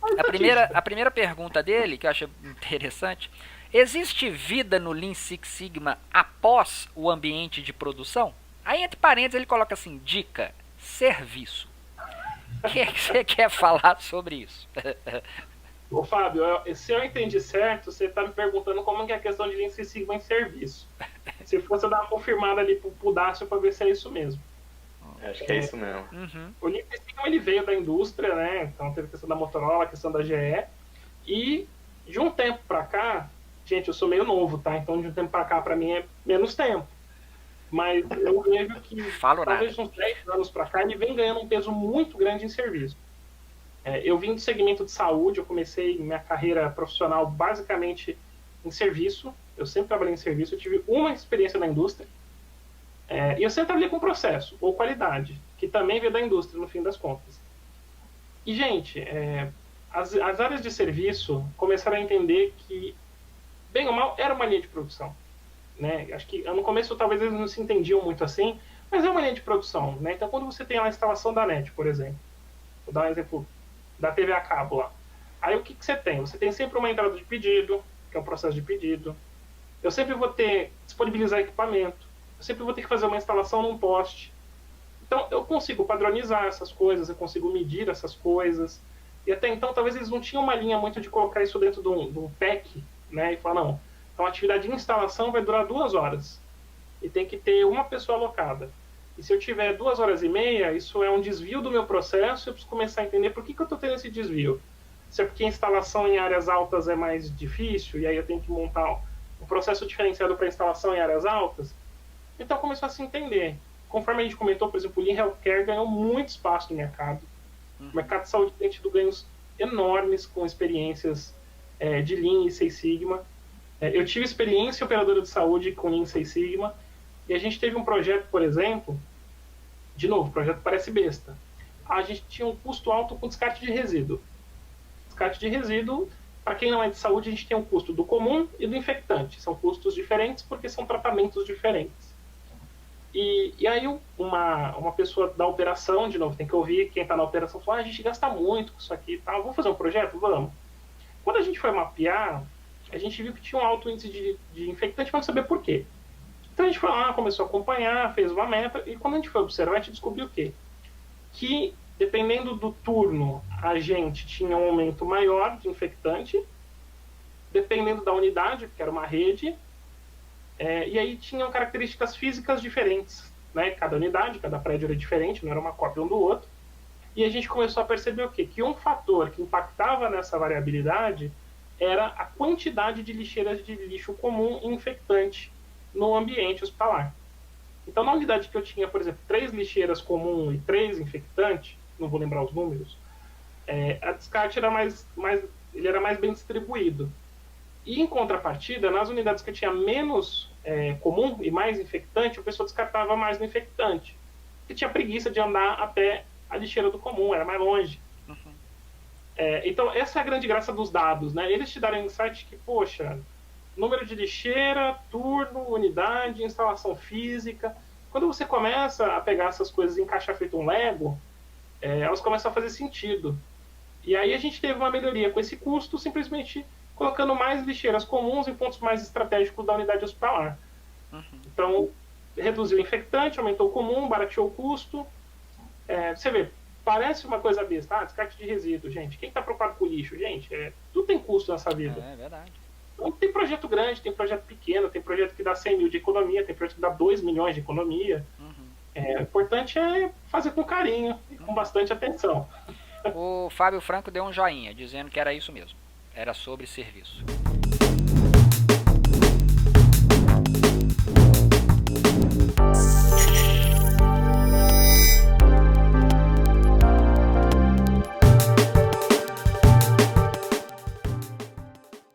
A estatística. A primeira pergunta dele, que eu achei interessante, existe vida no Lean Six Sigma após o ambiente de produção? Aí, entre parênteses, ele coloca assim, dica, serviço. O que, é que você quer falar sobre isso? Ô, Fábio, se eu entendi certo, você está me perguntando como que é a questão de Lean Six Sigma em serviço. Se fosse eu dar uma confirmada ali pro Dácio para ver se é isso mesmo. Acho que é isso mesmo. Uhum. O Lean Six Sigma ele veio da indústria, né? Então teve a questão da Motorola, a questão da GE. E de um tempo para cá, gente, eu sou meio novo, tá? Então de um tempo para cá, para mim, é menos tempo. Mas eu vejo que Falo nada. talvez uns 10 anos para cá ele vem ganhando um peso muito grande em serviço. Eu vim do segmento de saúde, eu comecei minha carreira profissional basicamente em serviço. Eu sempre trabalhei em serviço, eu tive uma experiência na indústria. E eu sempre trabalhei com processo ou qualidade, que também veio da indústria, no fim das contas. E, gente, as áreas de serviço começaram a entender que, bem ou mal, era uma linha de produção. Né? Acho que no começo talvez eles não se entendiam muito assim, mas é uma linha de produção. Né? Então, quando você tem a instalação da NET, por exemplo, vou dar um exemplo da TV a cabo lá. Aí o que você tem? Você tem sempre uma entrada de pedido, que é um processo de pedido. Eu sempre vou ter disponibilizar equipamento. Eu sempre vou ter que fazer uma instalação num poste. Então, eu consigo padronizar essas coisas, eu consigo medir essas coisas. E até então, talvez eles não tinham uma linha muito de colocar isso dentro de um pack, né? E falar, não, então a atividade de instalação vai durar 2 horas. E tem que ter uma pessoa alocada. E se eu tiver 2 horas e meia, isso é um desvio do meu processo, eu preciso começar a entender por que eu estou tendo esse desvio. Se é porque a instalação em áreas altas é mais difícil, e aí eu tenho que montar um processo diferenciado para instalação em áreas altas. Então começou a se entender. Conforme a gente comentou, por exemplo, o Lean Healthcare ganhou muito espaço no mercado. O mercado de saúde tem tido ganhos enormes com experiências de Lean e Six Sigma. Eu tive experiência operadora de saúde com Lean e Six Sigma, e a gente teve um projeto, por exemplo, de novo, o projeto parece besta. A gente tinha um custo alto com descarte de resíduo. Descarte de resíduo, para quem não é de saúde, a gente tem um custo do comum e do infectante. São custos diferentes porque são tratamentos diferentes. E aí uma pessoa da operação, de novo, tem que ouvir quem está na operação, fala, a gente gasta muito com isso aqui, tá? Vamos fazer um projeto? Vamos. Quando a gente foi mapear, a gente viu que tinha um alto índice de infectante, vamos saber por quê. Então a gente foi lá, começou a acompanhar, fez uma meta, e quando a gente foi observar, a gente descobriu o quê? Que, dependendo do turno, a gente tinha um aumento maior de infectante, dependendo da unidade, que era uma rede, e aí tinham características físicas diferentes, né? Cada unidade, cada prédio era diferente, não era uma cópia um do outro. E a gente começou a perceber o quê? Que um fator que impactava nessa variabilidade era a quantidade de lixeiras de lixo comum e infectante no ambiente hospitalar. Então, na unidade que eu tinha, por exemplo, 3 lixeiras comum e 3 infectantes, não vou lembrar os números, a descarte era ele era mais bem distribuído. E, em contrapartida, nas unidades que tinha menos comum e mais infectante, o pessoal descartava mais no infectante. Porque tinha preguiça de andar até a lixeira do comum, era mais longe. Uhum. Então, essa é a grande graça dos dados, né? Eles te darem insight que, poxa, número de lixeira, turno, unidade, instalação física. Quando você começa a pegar essas coisas e encaixar feito um Lego, elas começam a fazer sentido. E aí a gente teve uma melhoria com esse custo, simplesmente colocando mais lixeiras comuns em pontos mais estratégicos da unidade hospitalar. Uhum. Então, reduziu o infectante, aumentou o comum, barateou o custo. Você vê, parece uma coisa besta, descarte de resíduo, gente. Quem está preocupado com o lixo? Gente, tudo tem custo nessa vida. É verdade. Então, tem projeto grande, tem projeto pequeno, tem projeto que dá 100 mil de economia, tem projeto que dá 2 milhões de economia. Uhum. O importante é fazer com carinho e com bastante atenção. O Fábio Franco deu um joinha, dizendo que era isso mesmo. Era sobre serviço.